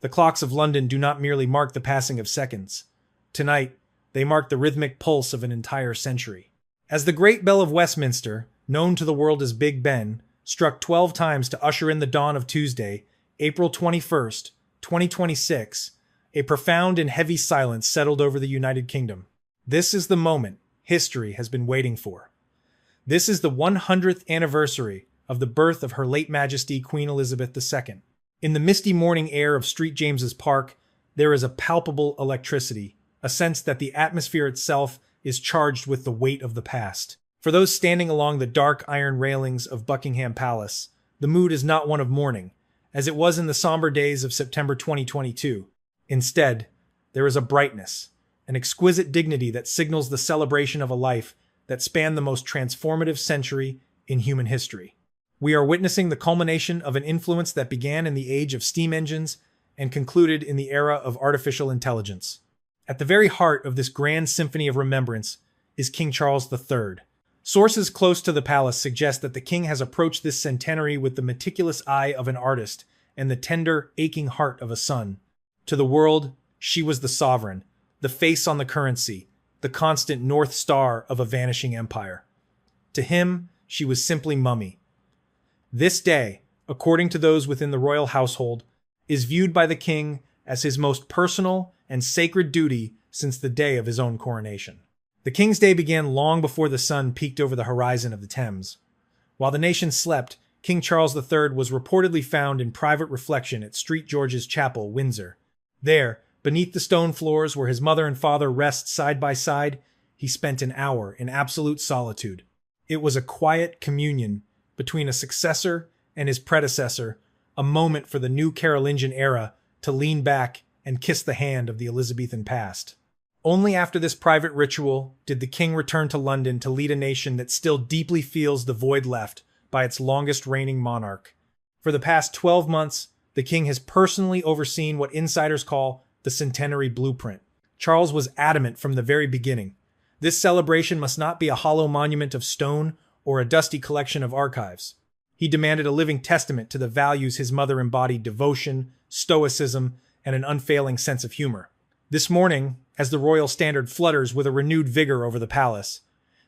The clocks of London do not merely mark the passing of seconds. Tonight, they mark the rhythmic pulse of an entire century. As the Great Bell of Westminster, known to the world as Big Ben, struck 12 times to usher in the dawn of Tuesday, April 21st, 2026, a profound and heavy silence settled over the United Kingdom. This is the moment history has been waiting for. This is the 100th anniversary of the birth of Her late Majesty Queen Elizabeth II. In the misty morning air of St. James's Park, there is a palpable electricity, a sense that the atmosphere itself is charged with the weight of the past. For those standing along the dark iron railings of Buckingham Palace, the mood is not one of mourning, as it was in the somber days of September 2022. Instead, there is a brightness, an exquisite dignity that signals the celebration of a life that spanned the most transformative century in human history. We are witnessing the culmination of an influence that began in the age of steam engines and concluded in the era of artificial intelligence. At the very heart of this grand symphony of remembrance is King Charles III. Sources close to the palace suggest that the king has approached this centenary with the meticulous eye of an artist and the tender, aching heart of a son. To the world, she was the sovereign, the face on the currency, the constant North Star of a vanishing empire. To him, she was simply mummy. This day, according to those within the royal household, is viewed by the king as his most personal and sacred duty since the day of his own coronation. The king's day began long before the sun peeked over the horizon of the Thames. While the nation slept, King Charles III was reportedly found in private reflection at St. George's Chapel, Windsor. There, beneath the stone floors where his mother and father rest side by side, he spent an hour in absolute solitude. It was a quiet communion between a successor and his predecessor, a moment for the new Carolingian era to lean back and kiss the hand of the Elizabethan past. Only after this private ritual did the king return to London to lead a nation that still deeply feels the void left by its longest reigning monarch. For the past 12 months, the king has personally overseen what insiders call the Centenary blueprint. Charles was adamant from the very beginning. This celebration must not be a hollow monument of stone or a dusty collection of archives. He demanded a living testament to the values his mother embodied: devotion, stoicism, and an unfailing sense of humor. This morning, as the royal standard flutters with a renewed vigor over the palace,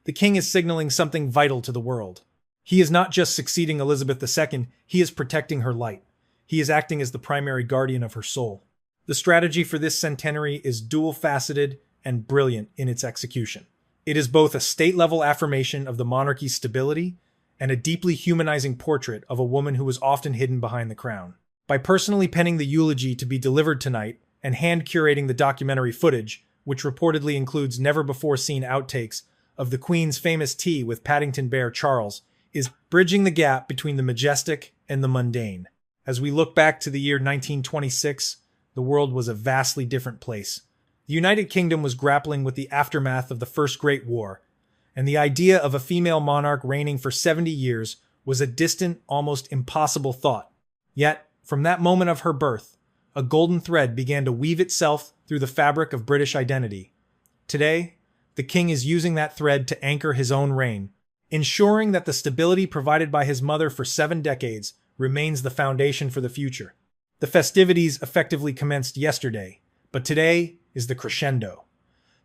the king is signaling something vital to the world. He is not just succeeding Elizabeth II, he is protecting her light. He is acting as the primary guardian of her soul. The strategy for this centenary is dual-faceted and brilliant in its execution. It is both a state-level affirmation of the monarchy's stability and a deeply humanizing portrait of a woman who was often hidden behind the crown. By personally penning the eulogy to be delivered tonight and hand-curating the documentary footage, which reportedly includes never-before-seen outtakes of the Queen's famous tea with Paddington Bear Charles, is bridging the gap between the majestic and the mundane. As we look back to the year 1926, the world was a vastly different place. The United Kingdom was grappling with the aftermath of the First Great War, and the idea of a female monarch reigning for 70 years was a distant, almost impossible thought. Yet, from that moment of her birth, a golden thread began to weave itself through the fabric of British identity. Today, the king is using that thread to anchor his own reign, ensuring that the stability provided by his mother for 7 decades remains the foundation for the future. The festivities effectively commenced yesterday, but today is the crescendo.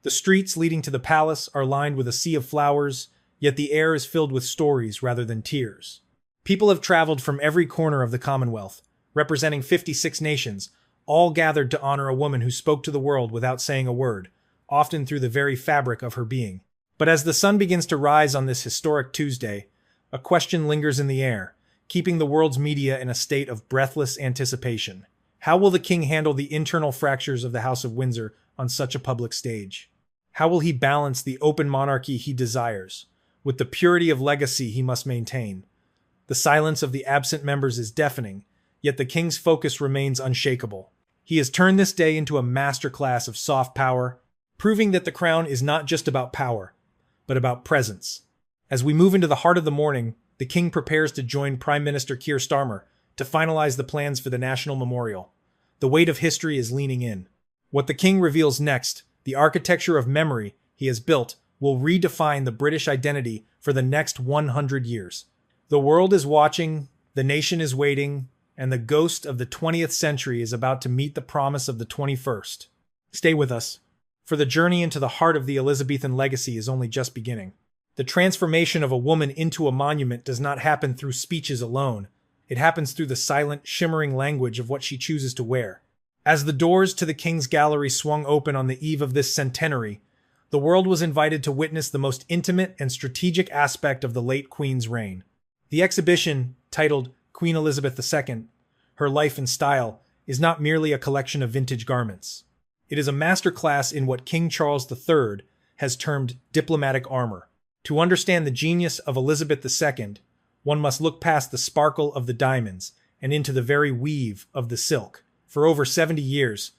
The streets leading to the palace are lined with a sea of flowers, yet the air is filled with stories rather than tears. People have traveled from every corner of the Commonwealth, representing 56 nations, all gathered to honor a woman who spoke to the world without saying a word, often through the very fabric of her being. But as the sun begins to rise on this historic Tuesday, a question lingers in the air, keeping the world's media in a state of breathless anticipation. How will the king handle the internal fractures of the House of Windsor on such a public stage? How will he balance the open monarchy he desires with the purity of legacy he must maintain? The silence of the absent members is deafening, yet the king's focus remains unshakable. He has turned this day into a masterclass of soft power, proving that the crown is not just about power, but about presence. As we move into the heart of the morning, the king prepares to join Prime Minister Keir Starmer to finalize the plans for the National Memorial. The weight of history is leaning in. What the king reveals next, the architecture of memory he has built, will redefine the British identity for the next 100 years. The world is watching, the nation is waiting, and the ghost of the 20th century is about to meet the promise of the 21st. Stay with us, for the journey into the heart of the Elizabethan legacy is only just beginning. The transformation of a woman into a monument does not happen through speeches alone. It happens through the silent, shimmering language of what she chooses to wear. As the doors to the King's Gallery swung open on the eve of this centenary, the world was invited to witness the most intimate and strategic aspect of the late Queen's reign. The exhibition, titled Queen Elizabeth II, Her Life and Style, is not merely a collection of vintage garments. It is a masterclass in what King Charles III has termed diplomatic armor. To understand the genius of Elizabeth II, one must look past the sparkle of the diamonds and into the very weave of the silk. For over 70 years,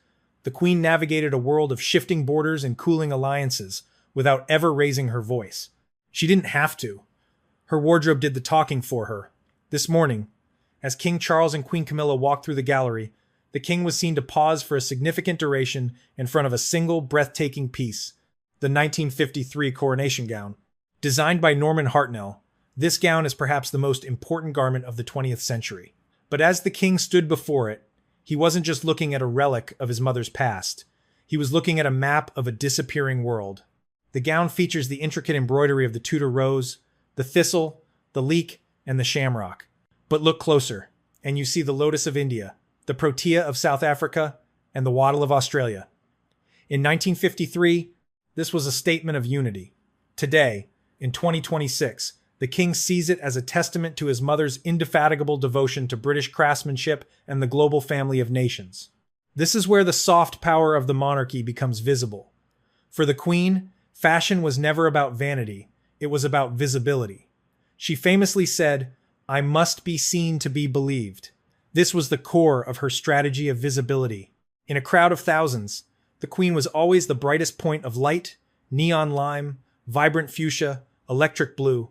the Queen navigated a world of shifting borders and cooling alliances without ever raising her voice. She didn't have to. Her wardrobe did the talking for her. This morning, as King Charles and Queen Camilla walked through the gallery, the king was seen to pause for a significant duration in front of a single breathtaking piece, the 1953 coronation gown. Designed by Norman Hartnell, this gown is perhaps the most important garment of the 20th century. But as the king stood before it, he wasn't just looking at a relic of his mother's past. He was looking at a map of a disappearing world. The gown features the intricate embroidery of the Tudor rose, the thistle, the leek, and the shamrock. But look closer, and you see the lotus of India, the protea of South Africa, and the wattle of Australia. In 1953, this was a statement of unity. Today, in 2026, the king sees it as a testament to his mother's indefatigable devotion to British craftsmanship and the global family of nations. This is where the soft power of the monarchy becomes visible. For the Queen, fashion was never about vanity, it was about visibility. She famously said, "I must be seen to be believed." This was the core of her strategy of visibility. In a crowd of thousands, the Queen was always the brightest point of light, neon lime, vibrant fuchsia, electric blue.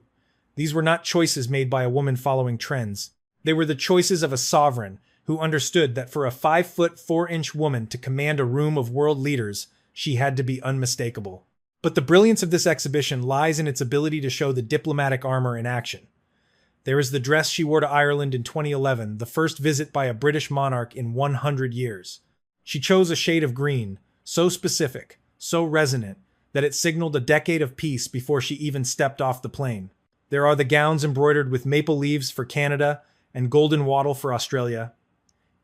These were not choices made by a woman following trends. They were the choices of a sovereign who understood that for a 5'4" woman to command a room of world leaders, she had to be unmistakable. But the brilliance of this exhibition lies in its ability to show the diplomatic armor in action. There is the dress she wore to Ireland in 2011, the first visit by a British monarch in 100 years. She chose a shade of green, so specific, so resonant, that it signaled a decade of peace before she even stepped off the plane. There are the gowns embroidered with maple leaves for Canada and golden wattle for Australia.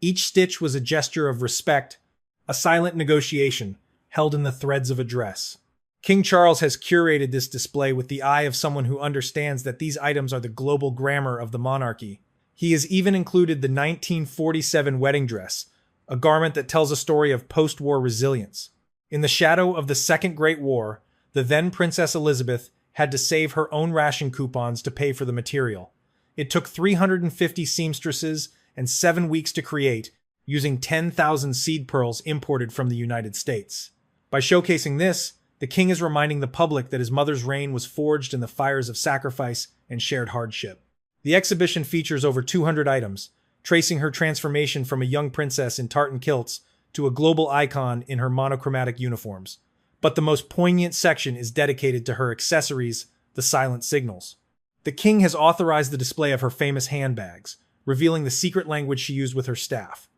Each stitch was a gesture of respect, a silent negotiation held in the threads of a dress. King Charles has curated this display with the eye of someone who understands that these items are the global grammar of the monarchy. He has even included the 1947 wedding dress, a garment that tells a story of post-war resilience. In the shadow of the Second Great War, the then Princess Elizabeth had to save her own ration coupons to pay for the material. It took 350 seamstresses and 7 weeks to create, using 10,000 seed pearls imported from the United States. By showcasing this, the king is reminding the public that his mother's reign was forged in the fires of sacrifice and shared hardship. The exhibition features over 200 items, tracing her transformation from a young princess in tartan kilts to a global icon in her monochromatic uniforms. But the most poignant section is dedicated to her accessories, the silent signals. The king has authorized the display of her famous handbags, revealing the secret language she used with her staff.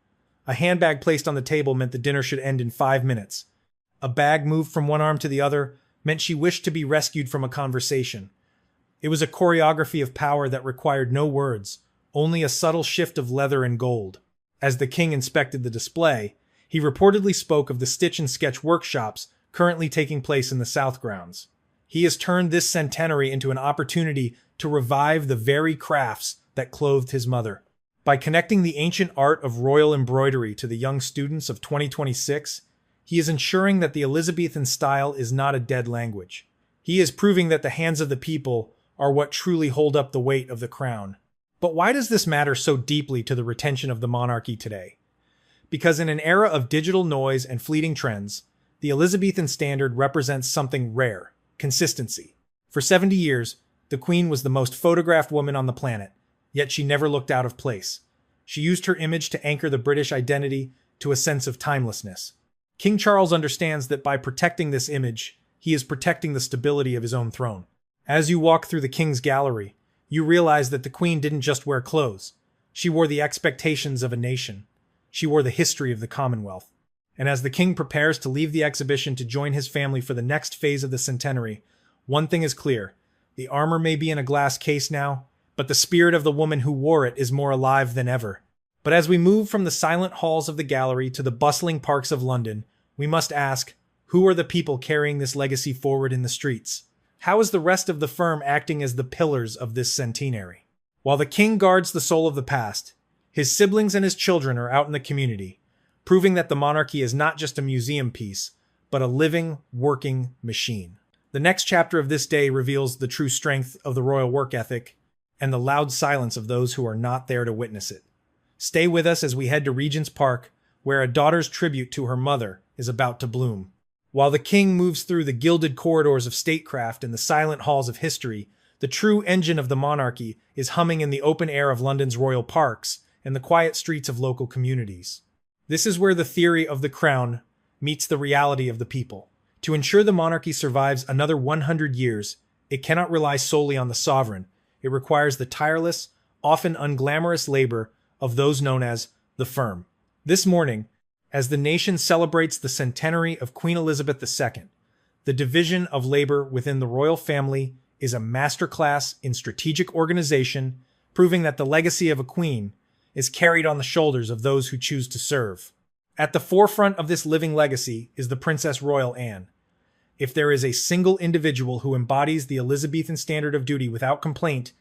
A handbag placed on the table meant the dinner should end in 5 minutes. A bag moved from one arm to the other meant she wished to be rescued from a conversation. It was a choreography of power that required no words, only a subtle shift of leather and gold. As the king inspected the display, he reportedly spoke of the stitch and sketch workshops currently taking place in the South Grounds. He has turned this centenary into an opportunity to revive the very crafts that clothed his mother. By connecting the ancient art of royal embroidery to the young students of 2026, he is ensuring that the Elizabethan style is not a dead language. He is proving that the hands of the people are what truly hold up the weight of the crown. But why does this matter so deeply to the retention of the monarchy today? Because in an era of digital noise and fleeting trends, the Elizabethan standard represents something rare: consistency. For 70 years, the Queen was the most photographed woman on the planet, yet she never looked out of place. She used her image to anchor the British identity to a sense of timelessness. King Charles understands that by protecting this image, he is protecting the stability of his own throne. As you walk through the King's Gallery, you realize that the Queen didn't just wear clothes. She wore the expectations of a nation. She wore the history of the Commonwealth. And as the king prepares to leave the exhibition to join his family for the next phase of the Centenary, one thing is clear. The armor may be in a glass case now, but the spirit of the woman who wore it is more alive than ever. But as we move from the silent halls of the gallery to the bustling parks of London, we must ask, who are the people carrying this legacy forward in the streets? How is the rest of the firm acting as the pillars of this centenary? While the king guards the soul of the past, his siblings and his children are out in the community, proving that the monarchy is not just a museum piece, but a living, working machine. The next chapter of this day reveals the true strength of the royal work ethic and the loud silence of those who are not there to witness it. Stay with us as we head to Regent's Park, where a daughter's tribute to her mother is about to bloom. While the king moves through the gilded corridors of statecraft and the silent halls of history, the true engine of the monarchy is humming in the open air of London's royal parks and the quiet streets of local communities. This is where the theory of the crown meets the reality of the people. To ensure the monarchy survives another 100 years, it cannot rely solely on the sovereign. It requires the tireless, often unglamorous labor of those known as the firm. This morning, as the nation celebrates the centenary of Queen Elizabeth II, the division of labor within the royal family is a masterclass in strategic organization, proving that the legacy of a queen is carried on the shoulders of those who choose to serve. At the forefront of this living legacy is the Princess Royal Anne. If there is a single individual who embodies the Elizabethan standard of duty without complaint,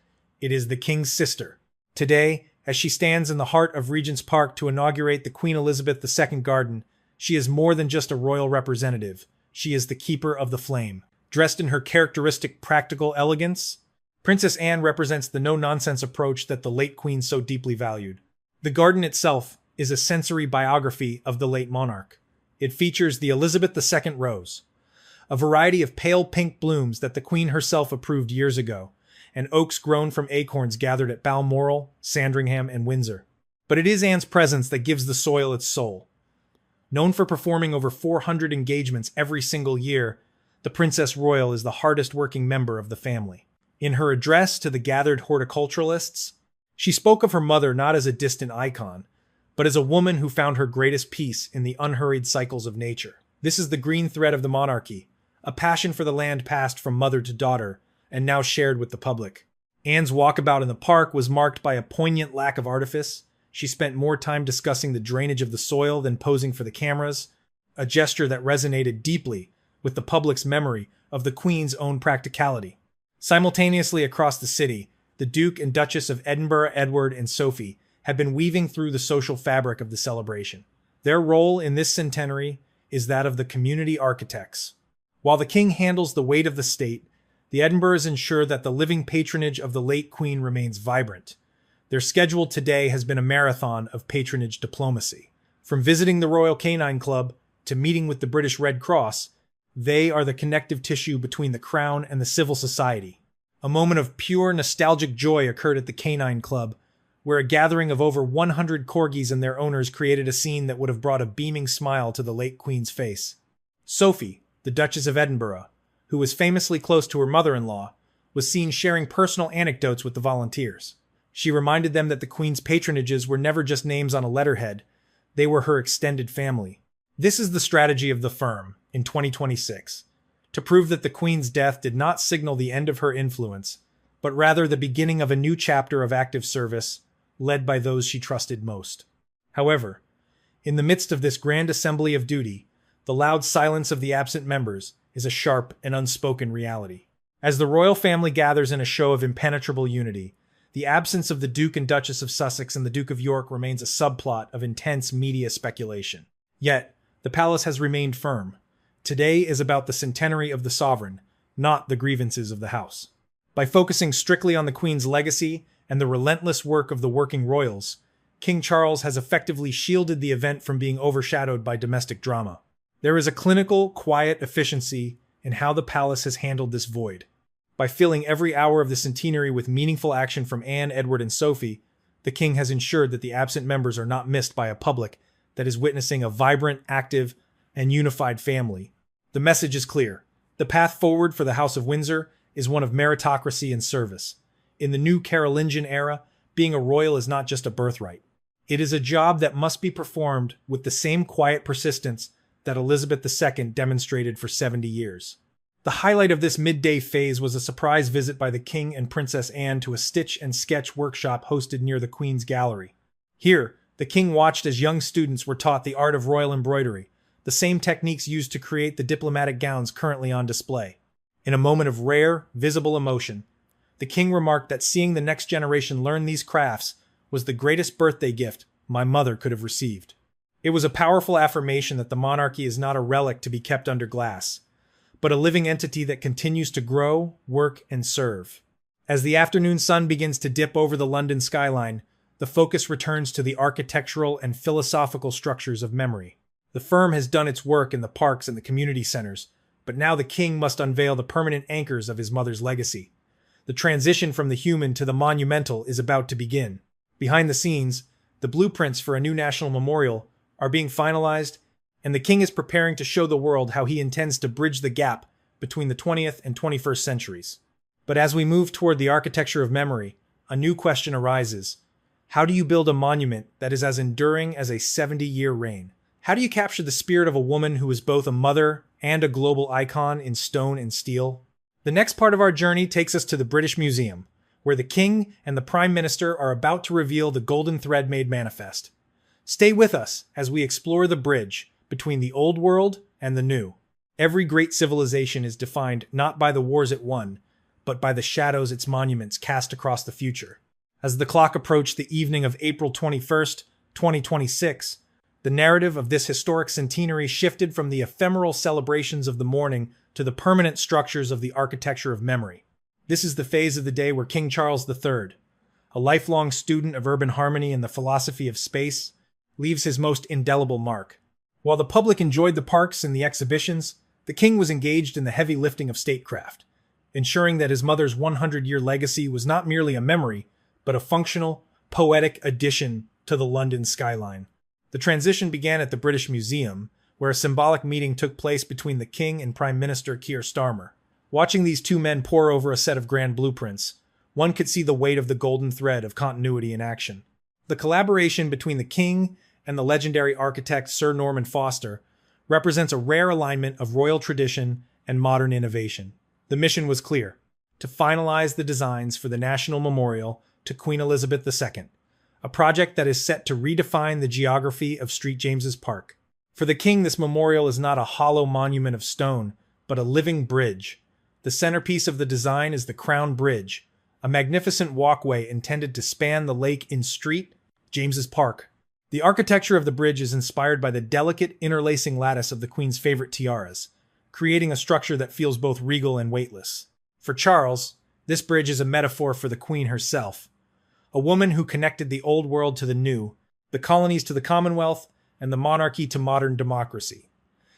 it is the king's sister. Today, as she stands in the heart of Regent's Park to inaugurate the Queen Elizabeth II Garden, she is more than just a royal representative. She is the keeper of the flame. Dressed in her characteristic practical elegance, Princess Anne represents the no-nonsense approach that the late queen so deeply valued. The garden itself is a sensory biography of the late monarch. It features the Elizabeth II rose, a variety of pale pink blooms that the queen herself approved years ago, and oaks grown from acorns gathered at Balmoral, Sandringham, and Windsor. But it is Anne's presence that gives the soil its soul. Known for performing over 400 engagements every single year, the Princess Royal is the hardest-working member of the family. In her address to the gathered horticulturalists, she spoke of her mother not as a distant icon, but as a woman who found her greatest peace in the unhurried cycles of nature. This is the green thread of the monarchy, a passion for the land passed from mother to daughter, and now shared with the public. Anne's walkabout in the park was marked by a poignant lack of artifice. She spent more time discussing the drainage of the soil than posing for the cameras, a gesture that resonated deeply with the public's memory of the Queen's own practicality. Simultaneously across the city, the Duke and Duchess of Edinburgh, Edward, and Sophie have been weaving through the social fabric of the celebration. Their role in this centenary is that of the community architects. While the king handles the weight of the state, the Edinburghs ensure that the living patronage of the late queen remains vibrant. Their schedule today has been a marathon of patronage diplomacy. From visiting the Royal Canine Club to meeting with the British Red Cross, they are the connective tissue between the crown and the civil society. A moment of pure nostalgic joy occurred at the Canine Club, where a gathering of over 100 corgis and their owners created a scene that would have brought a beaming smile to the late queen's face. Sophie, the Duchess of Edinburgh, who was famously close to her mother-in-law, was seen sharing personal anecdotes with the volunteers. She reminded them that the Queen's patronages were never just names on a letterhead, they were her extended family. This is the strategy of the firm in 2026, to prove that the Queen's death did not signal the end of her influence, but rather the beginning of a new chapter of active service led by those she trusted most. However, in the midst of this grand assembly of duty, the loud silence of the absent members is a sharp and unspoken reality. As the royal family gathers in a show of impenetrable unity, the absence of the Duke and Duchess of Sussex and the Duke of York remains a subplot of intense media speculation. Yet, the palace has remained firm. Today is about the centenary of the sovereign, not the grievances of the house. By focusing strictly on the Queen's legacy and the relentless work of the working royals, King Charles has effectively shielded the event from being overshadowed by domestic drama. There is a clinical, quiet efficiency in how the palace has handled this void. By filling every hour of the centenary with meaningful action from Anne, Edward, and Sophie, the king has ensured that the absent members are not missed by a public that is witnessing a vibrant, active, and unified family. The message is clear. The path forward for the House of Windsor is one of meritocracy and service. In the new Carolingian era, being a royal is not just a birthright. It is a job that must be performed with the same quiet persistence that Elizabeth II demonstrated for 70 years. The highlight of this midday phase was a surprise visit by the King and Princess Anne to a stitch and sketch workshop hosted near the Queen's Gallery. Here, the King watched as young students were taught the art of royal embroidery, the same techniques used to create the diplomatic gowns currently on display. In a moment of rare, visible emotion, the King remarked that seeing the next generation learn these crafts was the greatest birthday gift my mother could have received. It was a powerful affirmation that the monarchy is not a relic to be kept under glass, but a living entity that continues to grow, work, and serve. As the afternoon sun begins to dip over the London skyline, the focus returns to the architectural and philosophical structures of memory. The firm has done its work in the parks and the community centers, but now the King must unveil the permanent anchors of his mother's legacy. The transition from the human to the monumental is about to begin. Behind the scenes, the blueprints for a new national memorial are being finalized, and the King is preparing to show the world how he intends to bridge the gap between the 20th and 21st centuries. But as we move toward the architecture of memory, a new question arises. How do you build a monument that is as enduring as a 70-year reign? How do you capture the spirit of a woman who is both a mother and a global icon in stone and steel? The next part of our journey takes us to the British Museum, where the King and the Prime Minister are about to reveal the golden thread-made manifest. Stay with us as we explore the bridge between the old world and the new. Every great civilization is defined not by the wars it won, but by the shadows its monuments cast across the future. As the clock approached the evening of April 21st, 2026, the narrative of this historic centenary shifted from the ephemeral celebrations of the morning to the permanent structures of the architecture of memory. This is the phase of the day where King Charles III, a lifelong student of urban harmony and the philosophy of space, leaves his most indelible mark. While the public enjoyed the parks and the exhibitions, the King was engaged in the heavy lifting of statecraft, ensuring that his mother's 100-year legacy was not merely a memory, but a functional, poetic addition to the London skyline. The transition began at the British Museum, where a symbolic meeting took place between the King and Prime Minister Keir Starmer. Watching these two men pore over a set of grand blueprints, one could see the weight of the golden thread of continuity in action. The collaboration between the King and the legendary architect Sir Norman Foster represents a rare alignment of royal tradition and modern innovation. The mission was clear: to finalize the designs for the National Memorial to Queen Elizabeth II, a project that is set to redefine the geography of St. James's Park. For the King, this memorial is not a hollow monument of stone, but a living bridge. The centerpiece of the design is the Crown Bridge, a magnificent walkway intended to span the lake in St. James's Park. The architecture of the bridge is inspired by the delicate interlacing lattice of the Queen's favorite tiaras, creating a structure that feels both regal and weightless. For Charles, this bridge is a metaphor for the Queen herself, a woman who connected the old world to the new, the colonies to the Commonwealth, and the monarchy to modern democracy.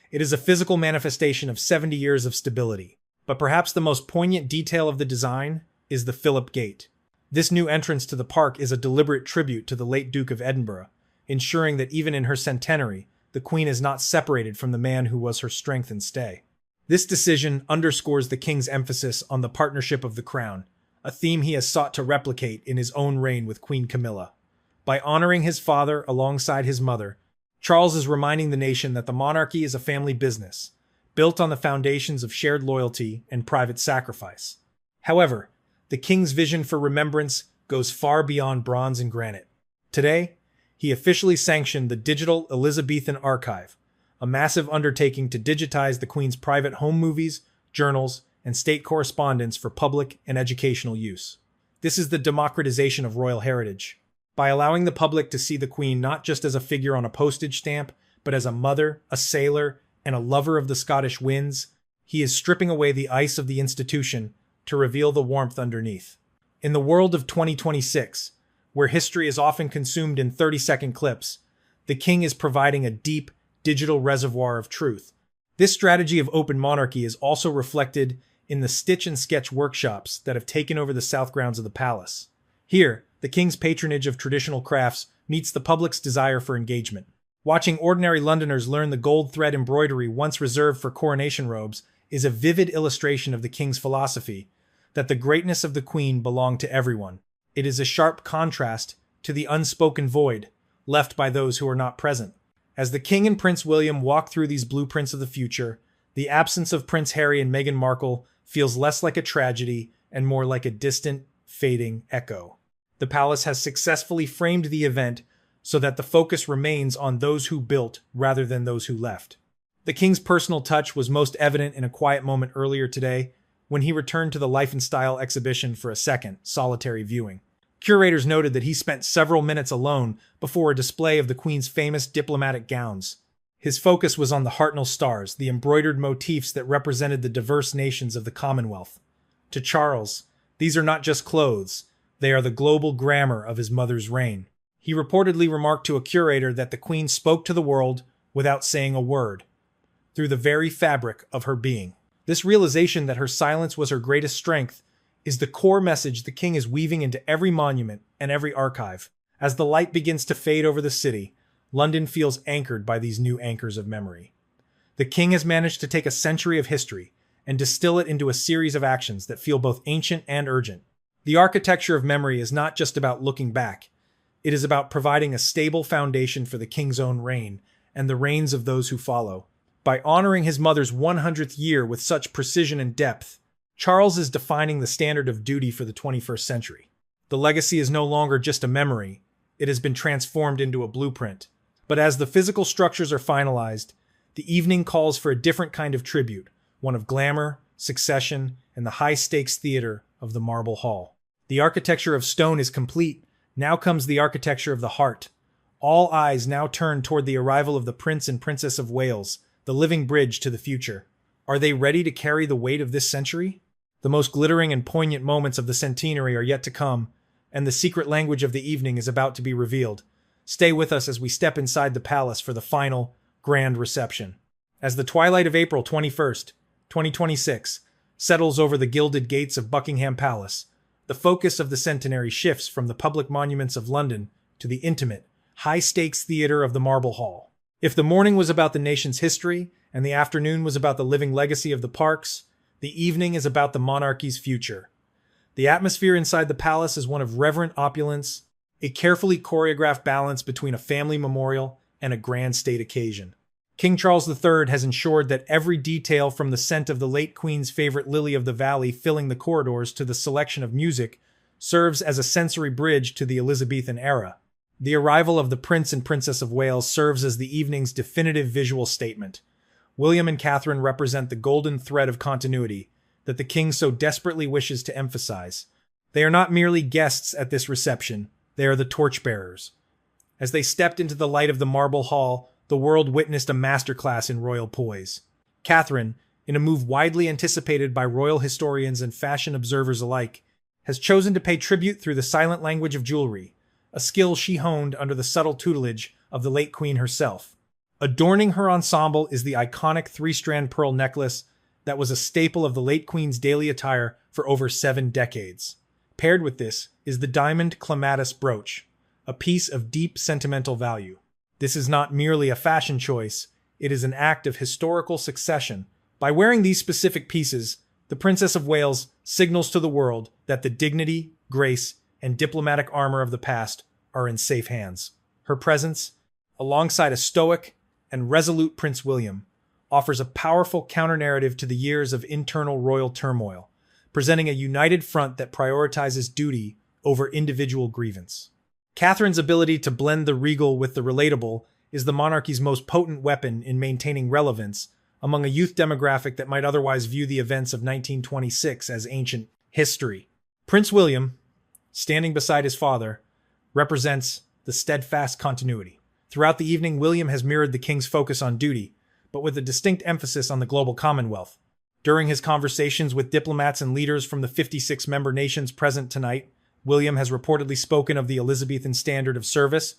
It is a physical manifestation of 70 years of stability. But perhaps the most poignant detail of the design is the Philip Gate. This new entrance to the park is a deliberate tribute to the late Duke of Edinburgh, ensuring that even in her centenary, the Queen is not separated from the man who was her strength and stay. This decision underscores the King's emphasis on the partnership of the crown, a theme he has sought to replicate in his own reign with Queen Camilla. By honoring his father alongside his mother, Charles is reminding the nation that the monarchy is a family business, built on the foundations of shared loyalty and private sacrifice. However, the King's vision for remembrance goes far beyond bronze and granite. Today, he officially sanctioned the Digital Elizabethan Archive, a massive undertaking to digitize the Queen's private home movies, journals, and state correspondence for public and educational use. This is the democratization of royal heritage. By allowing the public to see the Queen not just as a figure on a postage stamp, but as a mother, a sailor, and a lover of the Scottish winds, he is stripping away the ice of the institution to reveal the warmth underneath. In the world of 2026, where history is often consumed in 30-second clips, the King is providing a deep, digital reservoir of truth. This strategy of open monarchy is also reflected in the stitch and sketch workshops that have taken over the south grounds of the palace. Here, the King's patronage of traditional crafts meets the public's desire for engagement. Watching ordinary Londoners learn the gold thread embroidery once reserved for coronation robes is a vivid illustration of the King's philosophy that the greatness of the Queen belonged to everyone. It is a sharp contrast to the unspoken void left by those who are not present. As the King and Prince William walk through these blueprints of the future, the absence of Prince Harry and Meghan Markle feels less like a tragedy and more like a distant, fading echo. The palace has successfully framed the event so that the focus remains on those who built rather than those who left. The King's personal touch was most evident in a quiet moment earlier today when he returned to the Life and Style exhibition for a second, solitary viewing. Curators noted that he spent several minutes alone before a display of the Queen's famous diplomatic gowns. His focus was on the Hartnell stars, the embroidered motifs that represented the diverse nations of the Commonwealth. To Charles, these are not just clothes, they are the global grammar of his mother's reign. He reportedly remarked to a curator that the Queen spoke to the world without saying a word, through the very fabric of her being. This realization that her silence was her greatest strength is the core message the King is weaving into every monument and every archive. As the light begins to fade over the city, London feels anchored by these new anchors of memory. The King has managed to take a century of history and distill it into a series of actions that feel both ancient and urgent. The architecture of memory is not just about looking back. It is about providing a stable foundation for the King's own reign and the reigns of those who follow. By honoring his mother's 100th year with such precision and depth, Charles is defining the standard of duty for the 21st century. The legacy is no longer just a memory, it has been transformed into a blueprint. But as the physical structures are finalized, the evening calls for a different kind of tribute, one of glamour, succession, and the high-stakes theater of the Marble Hall. The architecture of stone is complete. Now comes the architecture of the heart. All eyes now turn toward the arrival of the Prince and Princess of Wales, the living bridge to the future. Are they ready to carry the weight of this century? The most glittering and poignant moments of the Centenary are yet to come, and the secret language of the evening is about to be revealed. Stay with us as we step inside the palace for the final, grand reception. As the twilight of April 21st, 2026, settles over the gilded gates of Buckingham Palace, the focus of the Centenary shifts from the public monuments of London to the intimate, high-stakes theater of the Marble Hall. If the morning was about the nation's history, and the afternoon was about the living legacy of the parks, the evening is about the monarchy's future. The atmosphere inside the palace is one of reverent opulence, a carefully choreographed balance between a family memorial and a grand state occasion. King Charles III has ensured that every detail, from the scent of the late Queen's favorite lily of the valley filling the corridors to the selection of music, serves as a sensory bridge to the Elizabethan era. The arrival of the Prince and Princess of Wales serves as the evening's definitive visual statement. William and Catherine represent the golden thread of continuity that the King so desperately wishes to emphasize. They are not merely guests at this reception, they are the torchbearers. As they stepped into the light of the Marble Hall, the world witnessed a masterclass in royal poise. Catherine, in a move widely anticipated by royal historians and fashion observers alike, has chosen to pay tribute through the silent language of jewelry, a skill she honed under the subtle tutelage of the late Queen herself. Adorning her ensemble is the iconic three-strand pearl necklace that was a staple of the late Queen's daily attire for over 7 decades. Paired with this is the diamond clematis brooch, a piece of deep sentimental value. This is not merely a fashion choice, it is an act of historical succession. By wearing these specific pieces, the Princess of Wales signals to the world that the dignity, grace, and diplomatic armor of the past are in safe hands. Her presence, alongside a stoic and resolute Prince William, offers a powerful counter-narrative to the years of internal royal turmoil, presenting a united front that prioritizes duty over individual grievance. Catherine's ability to blend the regal with the relatable is the monarchy's most potent weapon in maintaining relevance among a youth demographic that might otherwise view the events of 1926 as ancient history. Prince William, standing beside his father, represents the steadfast continuity. Throughout the evening, William has mirrored the King's focus on duty, but with a distinct emphasis on the global Commonwealth. During his conversations with diplomats and leaders from the 56 member nations present tonight, William has reportedly spoken of the Elizabethan standard of service,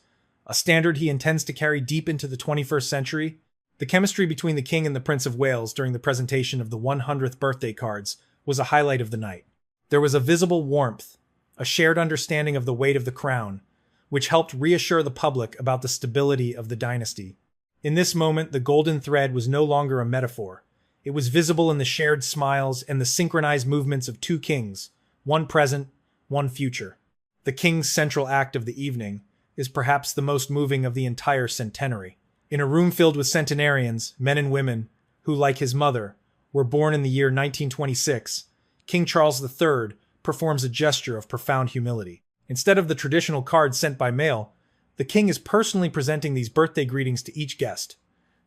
a standard he intends to carry deep into the 21st century. The chemistry between the King and the Prince of Wales during the presentation of the 100th birthday cards was a highlight of the night. There was a visible warmth, a shared understanding of the weight of the crown, which helped reassure the public about the stability of the dynasty. In this moment, the golden thread was no longer a metaphor. It was visible in the shared smiles and the synchronized movements of two kings, one present, one future. The king's central act of the evening is perhaps the most moving of the entire Centenary. In a room filled with centenarians, men and women, who, like his mother, were born in the year 1926, King Charles III performs a gesture of profound humility. Instead of the traditional cards sent by mail, the king is personally presenting these birthday greetings to each guest.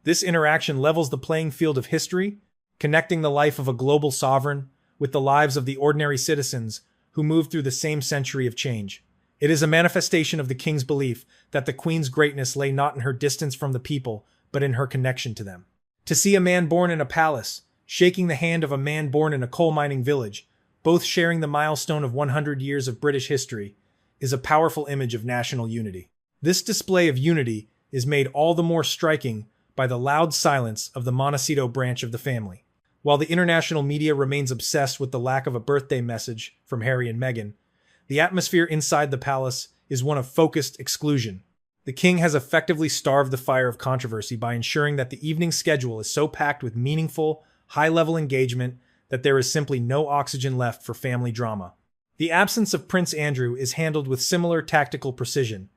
This interaction levels the playing field of history, connecting the life of a global sovereign with the lives of the ordinary citizens who moved through the same century of change. It is a manifestation of the king's belief that the queen's greatness lay not in her distance from the people, but in her connection to them. To see a man born in a palace, shaking the hand of a man born in a coal mining village, both sharing the milestone of 100 years of British history, is a powerful image of national unity. This display of unity is made all the more striking by the loud silence of the Montecito branch of the family. While the international media remains obsessed with the lack of a birthday message from Harry and Meghan, the atmosphere inside the palace is one of focused exclusion. The king has effectively starved the fire of controversy by ensuring that the evening schedule is so packed with meaningful, high-level engagement that there is simply no oxygen left for family drama. The absence of Prince Andrew is handled with similar tactical precision.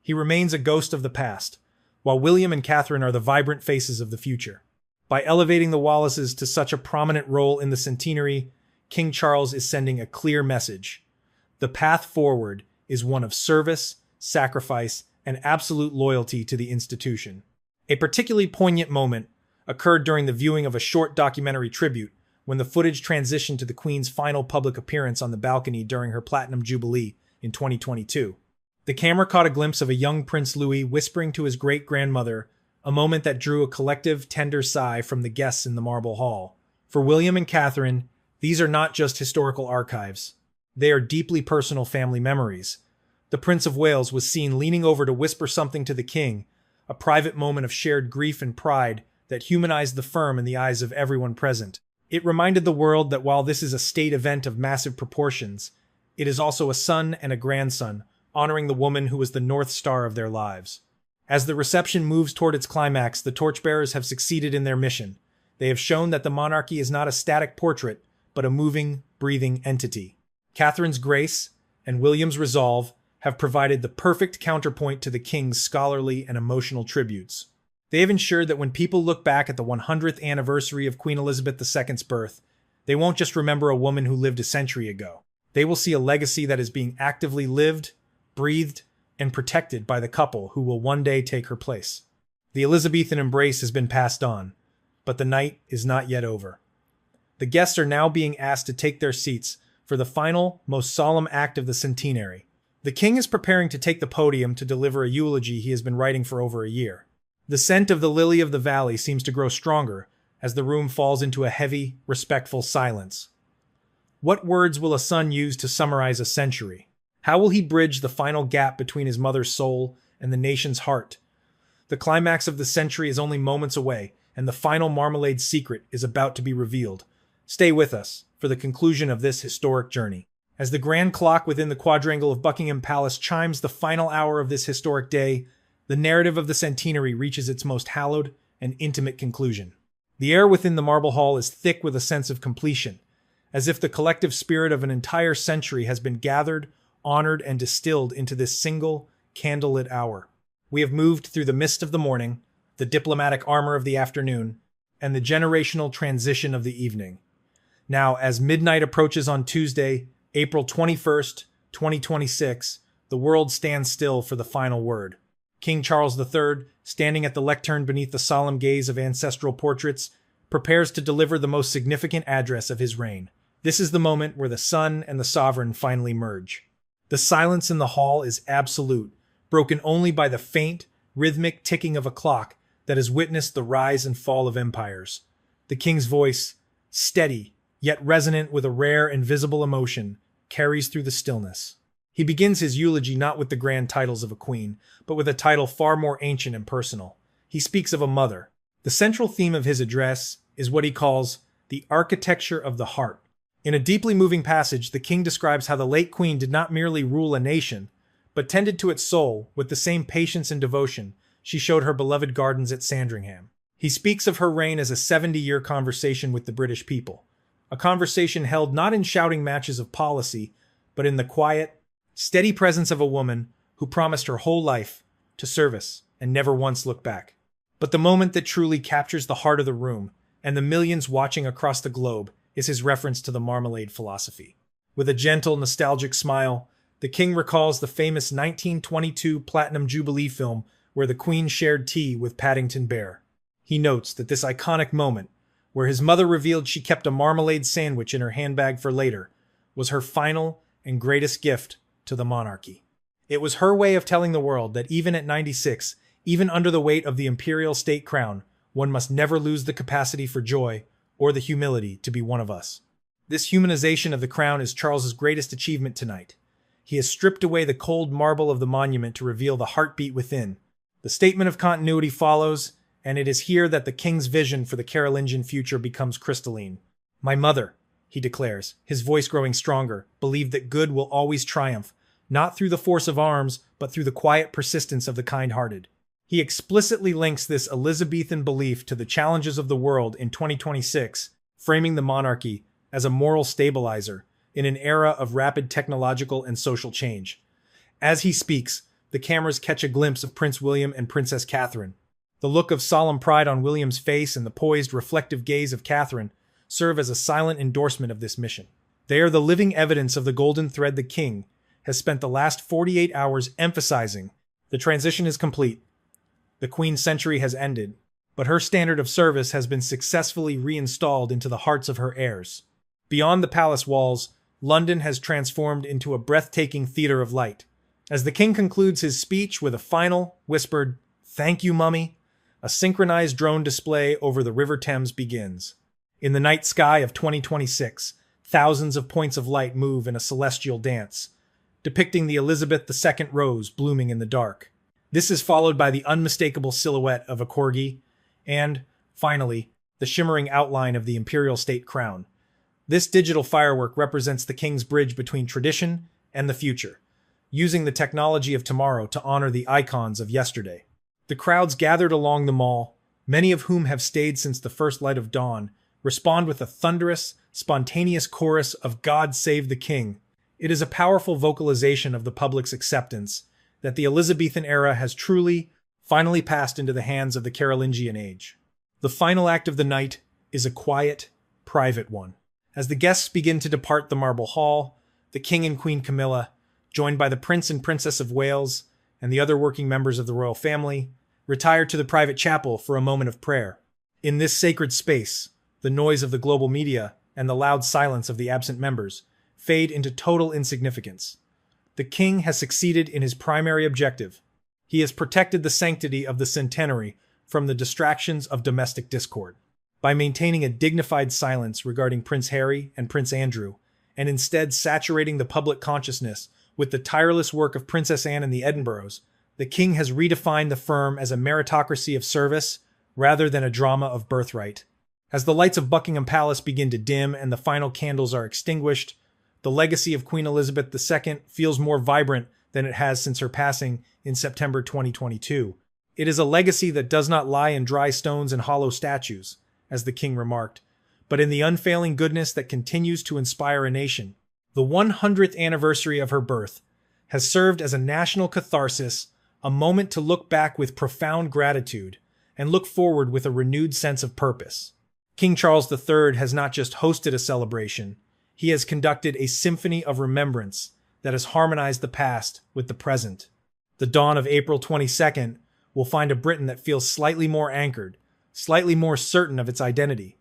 He remains a ghost of the past, while William and Catherine are the vibrant faces of the future. By elevating the Wallaces to such a prominent role in the Centenary, King Charles is sending a clear message. The path forward is one of service, sacrifice, and absolute loyalty to the institution. A particularly poignant moment occurred during the viewing of a short documentary tribute when the footage transitioned to the Queen's final public appearance on the balcony during her Platinum Jubilee in 2022. The camera caught a glimpse of a young Prince Louis whispering to his great-grandmother, a moment that drew a collective, tender sigh from the guests in the Marble Hall. For William and Catherine, these are not just historical archives. They are deeply personal family memories. The Prince of Wales was seen leaning over to whisper something to the king, a private moment of shared grief and pride that humanized the firm in the eyes of everyone present. It reminded the world that while this is a state event of massive proportions, it is also a son and a grandson, honoring the woman who was the North Star of their lives. As the reception moves toward its climax, the torchbearers have succeeded in their mission. They have shown that the monarchy is not a static portrait, but a moving, breathing entity. Catherine's grace and William's resolve have provided the perfect counterpoint to the king's scholarly and emotional tributes. They have ensured that when people look back at the 100th anniversary of Queen Elizabeth II's birth, they won't just remember a woman who lived a century ago. They will see a legacy that is being actively lived, breathed, and protected by the couple who will one day take her place. The Elizabethan embrace has been passed on, but the night is not yet over. The guests are now being asked to take their seats for the final, most solemn act of the centenary. The king is preparing to take the podium to deliver a eulogy he has been writing for over a year. The scent of the lily of the valley seems to grow stronger as the room falls into a heavy, respectful silence. What words will a son use to summarize a century? How will he bridge the final gap between his mother's soul and the nation's heart? The climax of the century is only moments away, and the final marmalade secret is about to be revealed. Stay with us for the conclusion of this historic journey. As the grand clock within the quadrangle of Buckingham Palace chimes the final hour of this historic day, the narrative of the centenary reaches its most hallowed and intimate conclusion. The air within the Marble Hall is thick with a sense of completion, as if the collective spirit of an entire century has been gathered, honored, and distilled into this single, candlelit hour. We have moved through the mist of the morning, the diplomatic armor of the afternoon, and the generational transition of the evening. Now, as midnight approaches on Tuesday, April 21st, 2026, the world stands still for the final word. King Charles III, standing at the lectern beneath the solemn gaze of ancestral portraits, prepares to deliver the most significant address of his reign. This is the moment where the son and the sovereign finally merge. The silence in the hall is absolute, broken only by the faint, rhythmic ticking of a clock that has witnessed the rise and fall of empires. The king's voice, steady, yet resonant with a rare and visible emotion, carries through the stillness. He begins his eulogy not with the grand titles of a queen, but with a title far more ancient and personal. He speaks of a mother. The central theme of his address is what he calls the architecture of the heart. In a deeply moving passage, the king describes how the late queen did not merely rule a nation, but tended to its soul with the same patience and devotion she showed her beloved gardens at Sandringham. He speaks of her reign as a 70-year conversation with the British people, a conversation held not in shouting matches of policy, but in the quiet, steady presence of a woman who promised her whole life to service and never once looked back. But the moment that truly captures the heart of the room and the millions watching across the globe is his reference to the marmalade philosophy. With a gentle, nostalgic smile, the king recalls the famous 1922 Platinum Jubilee film where the Queen shared tea with Paddington Bear. He notes that this iconic moment, where his mother revealed she kept a marmalade sandwich in her handbag for later, was her final and greatest gift to the monarchy. It was her way of telling the world that even at 96, even under the weight of the imperial state crown, one must never lose the capacity for joy or the humility to be one of us. This humanization of the crown is Charles's greatest achievement tonight. He has stripped away the cold marble of the monument to reveal the heartbeat within. The statement of continuity follows, and it is here that the king's vision for the Carolingian future becomes crystalline. My mother, he declares, his voice growing stronger, believed that good will always triumph, not through the force of arms, but through the quiet persistence of the kind-hearted. He explicitly links this Elizabethan belief to the challenges of the world in 2026, framing the monarchy as a moral stabilizer in an era of rapid technological and social change. As he speaks, the cameras catch a glimpse of Prince William and Princess Catherine. The look of solemn pride on William's face and the poised, reflective gaze of Catherine serve as a silent endorsement of this mission. They are the living evidence of the golden thread the king has spent the last 48 hours emphasizing. The transition is complete. The Queen's century has ended, but her standard of service has been successfully reinstalled into the hearts of her heirs. Beyond the palace walls, London has transformed into a breathtaking theater of light. As the king concludes his speech with a final, whispered, "Thank you, Mummy," a synchronized drone display over the River Thames begins. In the night sky of 2026, thousands of points of light move in a celestial dance, depicting the Elizabeth II rose blooming in the dark. This is followed by the unmistakable silhouette of a corgi, and, finally, the shimmering outline of the imperial state crown. This digital firework represents the king's bridge between tradition and the future, using the technology of tomorrow to honor the icons of yesterday. The crowds gathered along the mall, many of whom have stayed since the first light of dawn, respond with a thunderous, spontaneous chorus of "God Save the King." It is a powerful vocalization of the public's acceptance that the Elizabethan era has truly, finally passed into the hands of the Carolingian age. The final act of the night is a quiet, private one. As the guests begin to depart the Marble Hall, the King and Queen Camilla, joined by the Prince and Princess of Wales and the other working members of the royal family, retire to the private chapel for a moment of prayer. In this sacred space, the noise of the global media and the loud silence of the absent members fade into total insignificance. The king has succeeded in his primary objective. He has protected the sanctity of the Centenary from the distractions of domestic discord. By maintaining a dignified silence regarding Prince Harry and Prince Andrew, and instead saturating the public consciousness with the tireless work of Princess Anne and the Edinburghs, the king has redefined the firm as a meritocracy of service rather than a drama of birthright. As the lights of Buckingham Palace begin to dim and the final candles are extinguished, the legacy of Queen Elizabeth II feels more vibrant than it has since her passing in September 2022. It is a legacy that does not lie in dry stones and hollow statues, as the king remarked, but in the unfailing goodness that continues to inspire a nation. The 100th anniversary of her birth has served as a national catharsis, a moment to look back with profound gratitude and look forward with a renewed sense of purpose. King Charles III has not just hosted a celebration, he has conducted a symphony of remembrance that has harmonized the past with the present. The dawn of April 22nd will find a Britain that feels slightly more anchored, slightly more certain of its identity.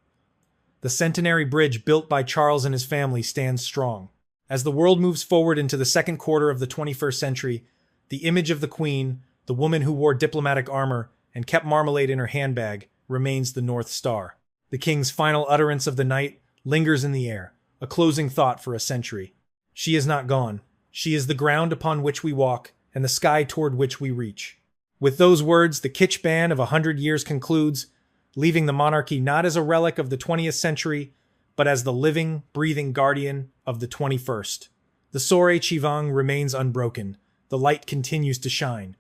The Centenary Bridge built by Charles and his family stands strong. As the world moves forward into the second quarter of the 21st century, the image of the Queen, the woman who wore diplomatic armor and kept marmalade in her handbag, remains the North Star. The king's final utterance of the night lingers in the air, a closing thought for a century. She is not gone. She is the ground upon which we walk and the sky toward which we reach. With those words, the kitsch ban of 100 years concludes, leaving the monarchy not as a relic of the 20th century, but as the living, breathing guardian of the 21st. The Soirée Chivang remains unbroken. The light continues to shine.